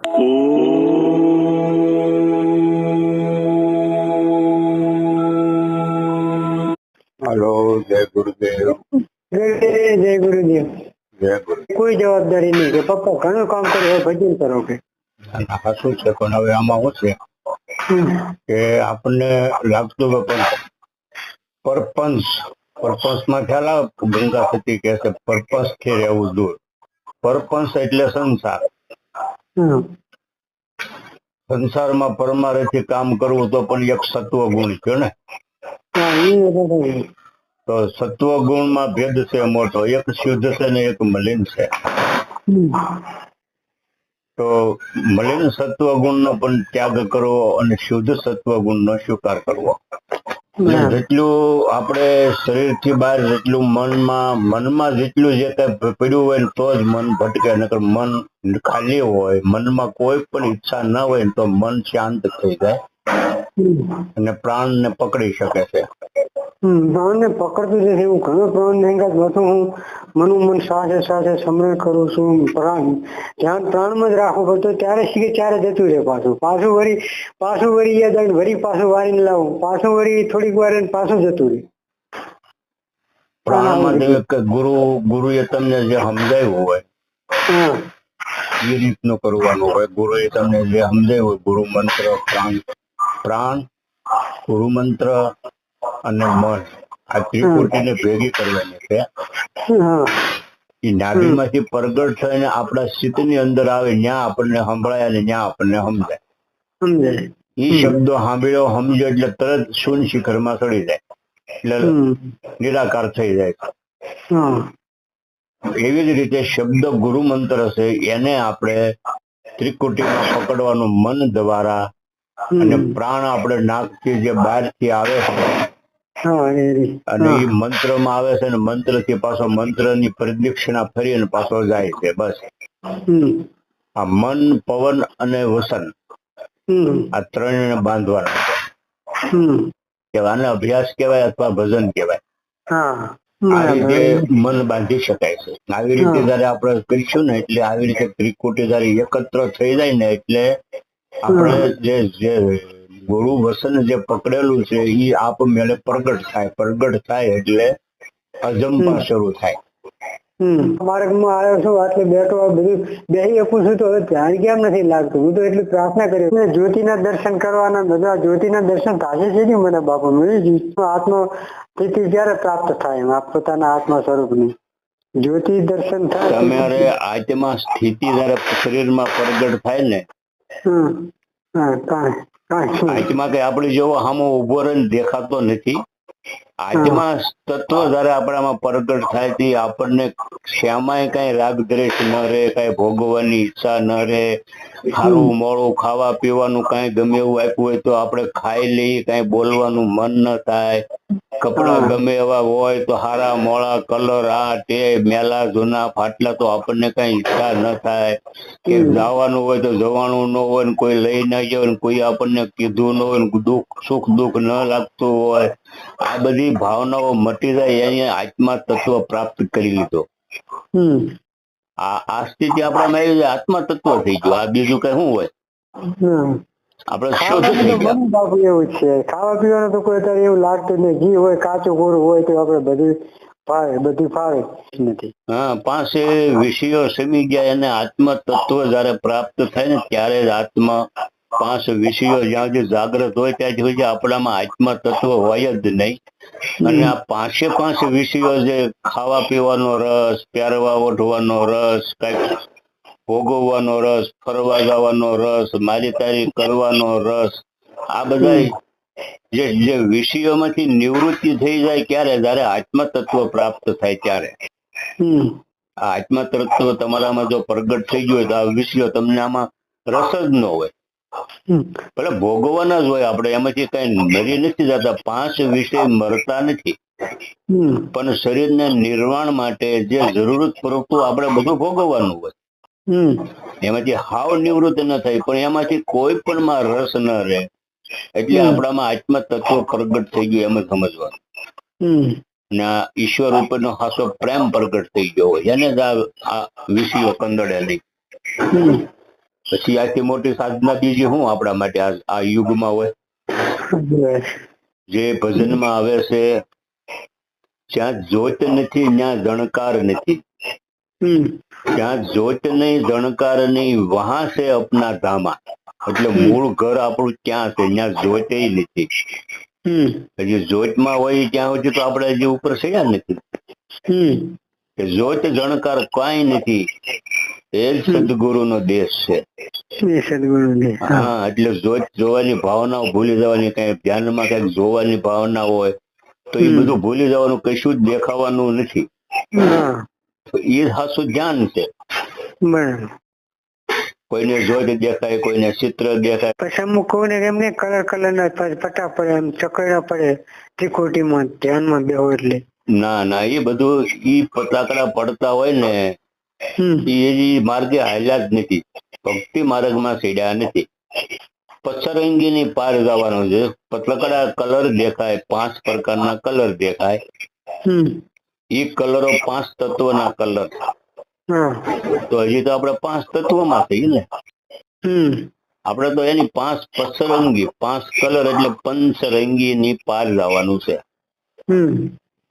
Hello, जय गुरुदेव। जय गुरुदेव। जय गुरु। કોઈ જવાબદારી નહીં કે પપ્પા ઘણું કામ કર્યું ભજન કરો કે શું છે પણ હવે આમાં શું છે કે આપણને લાગતું કે પણ પરપંચ માં ખ્યાલ આવે ગંગા સતી કહે છે પરપંચ થી રહેવું દૂર. પરપંચ એટલે સંસાર. સંસારમાં પરમારેથી કામ કરવું તો પણ એક સત્વ ગુણ છે ને. તો સત્વ ગુણ માં ભેદ છે મોટો, એક શુદ્ધ છે ને એક મલિન છે. તો મલિન સત્વ ગુણ નો પણ ત્યાગ કરવો અને શુદ્ધ સત્વ ગુણ નો સ્વીકાર કરવો. જેટલું આપણે શરીર થી બહાર જેટલું મનમાં જેટલું જે કઈ પડ્યું હોય ને તો જ મન ભટકે, નકર મન ખાલી હોય, મનમાં કોઈ પણ ઈચ્છા ન હોય તો મન શાંત થઈ જાય અને પ્રાણ ને પકડી શકે છે. પ્રાણ ને પકડતું નથી. હું ઘણો પ્રાણ ને હું મન શ્વાસે સમરણ કરું છું. ધ્યાન પ્રાણમાં જ રાખવું પડતું, ત્યારે શીખે ત્યારે જતું રહે. પાછું વળી યાદ આવે, વળી પાછું વાળીને લાવું, પાછું વળી થોડીક વાર પાછું જતું રહે. પ્રાણમાં ગુરુએ તમને જે સમજાવ્યું હોય એ રીતનું કરવાનું હોય. ગુરુએ તમને જે સમજાવ્યું હોય, ગુરુ મંત્ર, પ્રાણ, ગુરુ મંત્ર અને મન, આ ત્રિકુટીને ભેગી કરવાની છે. એ નાભીમાંથી પ્રગટ થઈને આપણા ચિત્તની અંદર આવે, ત્યાં આપણને સંભળાય અને ત્યાં આપણને સમજાય. એ શબ્દો સાંભળ્યો સમજો એટલે તરત શૂન્ય શિખરમાં ચડી જાય, એટલે નિરાકાર થઈ જાય. એવી જ રીતે શબ્દ ગુરુ મંત્ર છે, એને આપણે ત્રિકુટીમાં પકડવાનું મન દ્વારા, અને પ્રાણ આપણે નાકથી જે બહારથી આવે છે અને એ મંત્રમાં આવે છે, ને મંત્ર થી પાછો મંત્રની પ્રદક્ષિણા ફરી અને પાછો જાય છે. બસ આ મન, પવન અને વસન, આ ત્રણને બાંધવાના છે. આને અભ્યાસ કહેવાય અથવા ભજન કહેવાય. આ રીતે મન બાંધી શકાય છે. આવી રીતે જયારે આપણે કરીશું ને, એટલે આવી રીતે ત્રિકુટી જયારે એકત્ર થઈ જાય ને, એટલે આપણે જે ગુરુ વસન જે પકડેલું છે એ આપમેળે પ્રગટ થાય એટલે અજંપા શરૂ થાય. માર્ગમાં આવ્યો છું, આટલે બેઠો બધું બેસી શકું છું, તો હવે ધ્યાન કેમ નથી લાગતું? હું તો એટલી પ્રાર્થના કરી, જ્યોતિના દર્શન કરવાના, બધા જ્યોતિના દર્શન થાય છે ને મને બાપુ આત્મા સ્થિતિ ક્યારે પ્રાપ્ત થાય પોતાના આત્મા સ્વરૂપની જ્યોતિ દર્શન થાય. તમારે આત્મા સ્થિતિ જયારે શરીરમાં પ્રગટ થાય ને, આત્મા કઈ આપડી જેવો સામો ઉભો રહીને દેખાતો નથી. આત્મા તત્વ જયારે આપણામાં પ્રગટ થાય તે આપણને શ્યામાય કઈ રાગ દ્વેષ ન રહે, કઈ ભોગવવાની ઈચ્છા ન રહે, સારું મોડું ખાવા પીવાનું કઈ ગમે એવું આપ્યું હોય તો આપણે ખાઈ લઈએ, કઈ બોલવાનું મન ન થાય. કપડા ગમે એવા હોય તો હારા મોળા કલર આ તે મેલા જૂના ફાટલા તો આપણને કઈ ઈચ્છા ન થાય. કે જવાનું હોય તો જવાનું ન હોય, ને કોઈ લઈ ના જાય, કોઈ આપણને કીધું ન હોય, સુખ દુઃખ ન લાગતું હોય, આ બધી ભાવનાઓ મટી જાય, અહીંયા આત્મા તત્વ પ્રાપ્ત કરી લીધો. આ સ્થિતિ આપણામાં આવી જાય, આત્મા તત્વ થઈ ગયો. આ બીજું કઈ શું હોય? આપણે શુદ્ધ થઈ ગયા. એવું છે, ખાવા પીવાનું તો કોઈ અત્યારે એવું લાગતું નહીં. ઘી હોય, કાચું કોરું હોય તો આપણે બધું ફાવે નથી. પાસે વિષયો સમી ગયા, એને આત્મ તત્વ જયારે પ્રાપ્ત થાય ને, ત્યારે જ આત્મા પાંચ વિષયો જ્યાં સુધી જાગ્રત હોય ત્યાં સુધી આપણામાં આત્મા તત્વ હોય જ નહીં. અને આ પાંચ વિષયો જે ખાવા પીવાનો રસ, પહેરવા ઓઢવાનો રસ, કઈક ભોગવવાનો રસ, ફરવા જવાનો રસ, મારી તારી કરવાનો રસ, આ બધા જે વિષયોમાંથી નિવૃત્તિ થઈ જાય ક્યારે? જયારે આત્મ તત્વ પ્રાપ્ત થાય ત્યારે. આ આત્મ તત્વ તમારામાં જો પ્રગટ થઈ ગયું હોય તો આ વિષયો તમને આમાં રસ જ ન હોય. ભલે ભોગવવાના જ હોય, આપણે એમાંથી કઈ મરી નથી જતા. પાંચ વિષય મરતા નથી, પણ શરીરને નિર્વાણ માટે જે જરૂરત પૂરતું આપણે બધું ભોગવવાનું હોય. એમાંથી હાવ નિવૃત્ત ન થાય, પણ એમાંથી કોઈ પણ માં રસ ન રહે, એટલે આપણામાં આત્મ તત્વ પ્રગટ થઈ ગયું એમ સમજવાનું. ને ઈશ્વર ઉપરનો ખાસો પ્રેમ પ્રગટ થઈ ગયો હોય, એને જ આ વિષયો કંદડે લઈ. પછી આથી મોટી સાધના બીજી શું આપણા માટે આ યુગમાં હોય? જે ભજનમાં આવે છે, જ્યાં જ્યોત નથી ત્યાં જણકાર નથી, જ્યાં જ્યોત નહીં જણકાર નહીં વહાં છે અપના ધામા. એટલે મૂળ ઘર આપણું ક્યાં છે? ત્યાં જ્યોત નથી. હજી જ્યોતમાં હોય ત્યાં સુધી તો આપણે હજી ઉપર થયા નથી. જ્યોત જણકાર કઈ નથી, એ જ સદગુરુ નો દેશ છે. હા, એટલે જ્યોત જોવાની ભાવના ભૂલી જવાની. કઈ ધ્યાનમાં કઈક જોવાની ભાવના હોય તો એ બધું ભૂલી જવાનું, કશું જ દેખાવાનું નથી. એ સાચું ધ્યાન છે. કોઈને જ્યોત દેખાય, કોઈને ચિત્ર દેખાય. પછી અમુક કોઈને એમને કલર ના પટ્ટા પડે, એમ ચકડા પડે ત્રિકોટીમાં ધ્યાનમાં બેહો એટલે. ના ના, એ બધું ઈ પતાકડા પડતા હોય ને એ માર્ગે હાલ્યા જ નથી, ભક્તિ માર્ગમાં સીડ્યા નથી. પથ્થરંગી ની પાર જવાનું છે. પતલકડા કલર દેખાય, 5 પ્રકારના કલર દેખાય. એ કલરો 5 તત્વના કલર. તો હજી તો આપણે 5 તત્વમાં થઈ ને. આપણે તો એની 5 પથ્થરંગી 5 કલર એટલે પંચરંગી ની પાર જવાનું છે.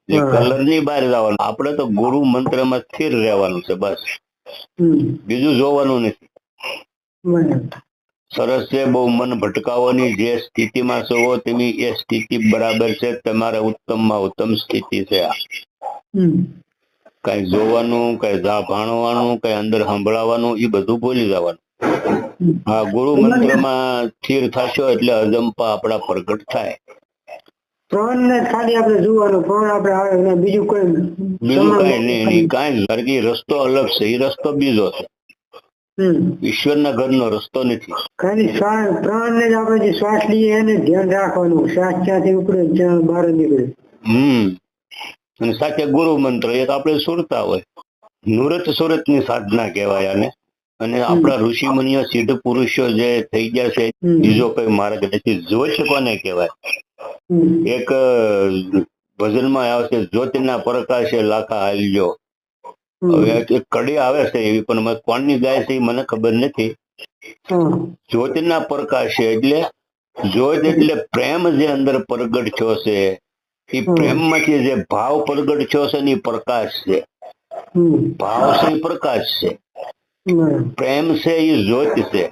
કલર ની બહાર જવાનું. આપણે તો ગુરુ મંત્ર માં સ્થિર રહેવાનું છે, બસ. બીજું જોવાનું નથી. સરસ છે. બહુ મન ભટકાવવાની જે સ્થિતિમાં છો તમે એ સ્થિતિ બરાબર છે. તમારે ઉત્તમમાં ઉત્તમ સ્થિતિ છે. કઈ જોવાનું, કઈ ભાણવાનું, કઈ અંદર સંભળાવવાનું એ બધું ભૂલી જવાનું. હા, ગુરુ મંત્રમાં સ્થિર થશો એટલે અજંપા આપણા પ્રગટ થાય. પ્રાણ ને ખાલી આપણે જોવાનું, પ્રાણ આપણે આવે, બીજું કઈ નહીં. કઈ રસ્તો અલગ છે, એ રસ્તો બીજો છે. ઈશ્વરના ઘરનો રસ્તો નથી. ખાલી પ્રાણ ને જ આપણે જે શ્વાસ લઈએ એને ધ્યાન રાખવાનું. શ્વાસ ક્યાંથી ઉપડે જ્યાં બહાર નીકળે. અને સાથે ગુરુ મંત્ર એક આપણે સુરતા હોય. નુરત સુરત ની સાધના કહેવાય આને. અને આપણા ઋષિ મુનિઓ સિદ્ધ પુરુષો જે થઈ ગયા છે, બીજો કઈ માર્ગ નથી. જ્યોત કોને કહેવાય? એક ભજનમાં આવશે, જ્યોતિના પ્રકાશે લાખા હાલ્યો. હવે એક કડી આવે છે એવી, પણ કોણની ગાય છે મને ખબર નથી. જ્યોતિના પ્રકાશે એટલે જ્યોત એટલે પ્રેમ જે અંદર પ્રગટ થયો છે. એ પ્રેમ માંથી જે ભાવ પ્રગટ થયો છે ને એ પ્રકાશ છે. ભાવ છે એ પ્રકાશ છે, પ્રેમ છે એ જ્યોત છે.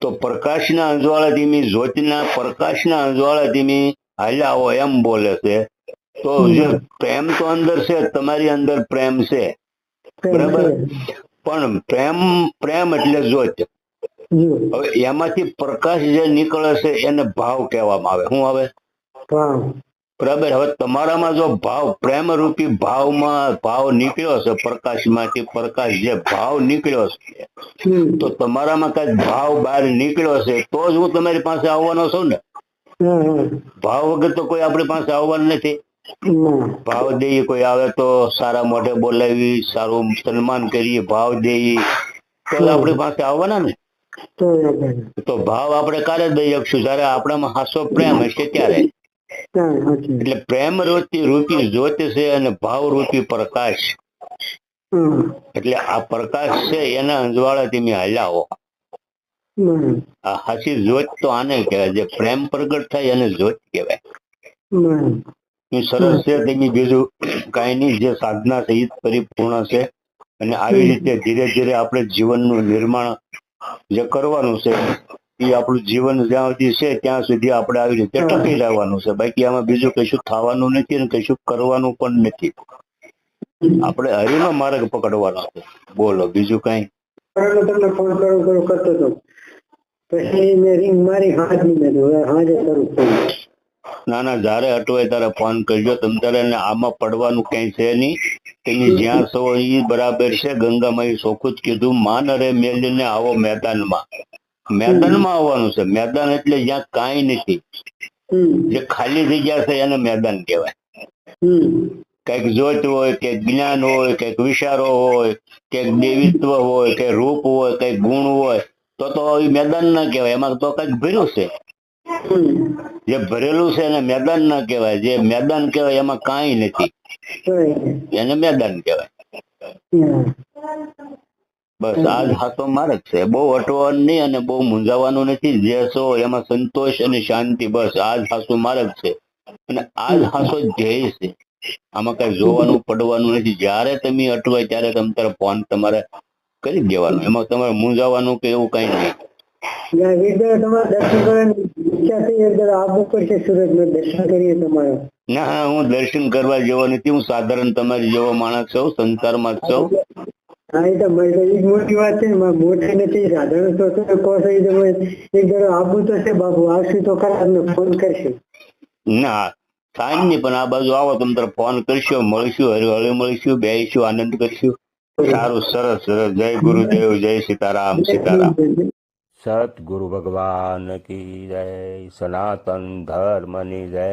તો પ્રકાશના અંજવાળા ધીમી, જ્યોતિના પ્રકાશના અંજવાળા ધીમી હાલ્યા આવો એમ બોલે છે. તો જે પ્રેમ તો અંદર છે, તમારી અંદર પ્રેમ છે, બરાબર. પણ પ્રેમ એટલે જ્યોત. હવે એમાંથી પ્રકાશ જે નીકળે છે એને ભાવ કહેવામાં આવે. શું આવે? બરાબર. હવે તમારામાં જો ભાવ, પ્રેમ રૂપી ભાવ નીકળ્યો છે, પ્રકાશમાંથી પ્રકાશ જે ભાવ નીકળ્યો છે, તો તમારામાં કઈ ભાવ બહાર નીકળ્યો છે તો જ હું તમારી પાસે આવવાનો છું ને. ભાવ વગર તો કોઈ આપણી પાસે આવવાનું નથી. ભાવ દઈએ, કોઈ આવે તો સારા મોઢે બોલાવી, સારું સન્માન કરીએ, ભાવ દઈએ તો આપણી પાસે આવવાના ને. તો ભાવ આપણે ક્યારે દઈ શકશું? જયારે આપણામાં હાસો પ્રેમ હશે ત્યારે. એટલે પ્રેમ રૂપી જ્યોત છે અને ભાવ રૂપી પ્રકાશ. એટલે આ પ્રકાશ છે એના અંજવાળા તમે હલાવો. આ હાસી જ્યોત તો આને કહેવાય, જે પ્રેમ પ્રગટ થાય એને જ્યોત કહેવાય. સરસ છે. તેની બીજું કઈ નહીં. જે સાધના છે એ પરિપૂર્ણ છે. અને આવી રીતે ધીરે ધીરે આપણે જીવનનું નિર્માણ જે કરવાનું છે એ આપણું જીવન જ્યાં સુધી છે ત્યાં સુધી આપણે આવી રીતે ટકી રહેવાનું છે. બાકી આમાં બીજું કશું થવાનું નથી અને કશું કરવાનું પણ નથી. આપણે હરિનો માર્ગ પકડવાનો છે. બોલો બીજું કઈ? તમને ફોન કરું કરતો હતો, પછી મેં રિંગ મારી હાજે કરું. ના ના, જયારે અટવાય ત્યારે ફોન કરજો. તમારે આમાં પડવાનું કઈ છે નહીં. તમે જ્યાં છો એ બરાબર છે. ગંગામાં ચોખ્ખું જ કીધું, માન રે મેલીને આવો મેદાનમાં. મેદાનમાં આવવાનું છે. મેદાન એટલે જ્યાં કાંઈ નથી, જે ખાલી જગ્યા છે એને મેદાન કહેવાય. કઈક જોત હોય, કઈક જ્ઞાન હોય, કઈક વિચારો હોય, કઈક દેવિત્વ હોય, કઈક રૂપ હોય, કઈક ગુણ હોય, તો એ મેદાન ના કહેવાય. એમાં તો કઈક ભર્યું છે. જે ભરેલું છે એને મેદાન ના કહેવાય. જે મેદાન કહેવાય એમાં કાંઈ નથી, એને મેદાન કહેવાય. બસ આ જ હાસો માર્ગ છે. બહુ અટવાનું નહીં અને બહુ મૂંઝાવાનું નથી. જે છો એમાં સંતોષ અને શાંતિ, બસ આ જ હાસો માર્ગ છે અને આ જ હાસો ધ્યેય છે. આમાં કઈ જોવાનું પડવાનું નથી. જ્યારે તમે અટવાય ત્યારે તમારે ફોન તમારે કરી દેવાનો. એમાં તમારે મૂંઝાવાનું કે એવું કઈ નહીં. તમારે દર્શન કરવાની ઈચ્છા થઈ, એક દાડો આવવું પડશે સુરત માં, દર્શન કરીએ તમારે. ના, હું દર્શન કરવા જેવો નથી. હું સાધારણ તમારી જેવો માણસ છું, સંસારમાં જ છું. હા, એ તો મોટી વાત છે ને, મોટી નથી, સાધારણ છો તો કહો છો. એક દાડો આવવું તો છે બાપુ, આવશું તો ખરા, તમને ફોન કરશું. ના સાંજ ની પણ આ બાજુ આવો, તમને ફોન કરશું, મળીશું, હળી મળીશું, બેસીશું, આનંદ કરશું. સારું, સરસ સરસ. જય ગુરુદેવ, જય સીતારામ, સીતારામ. સતગુરુ ભગવાન કી જય, સનાતન ધર્મ ની જય.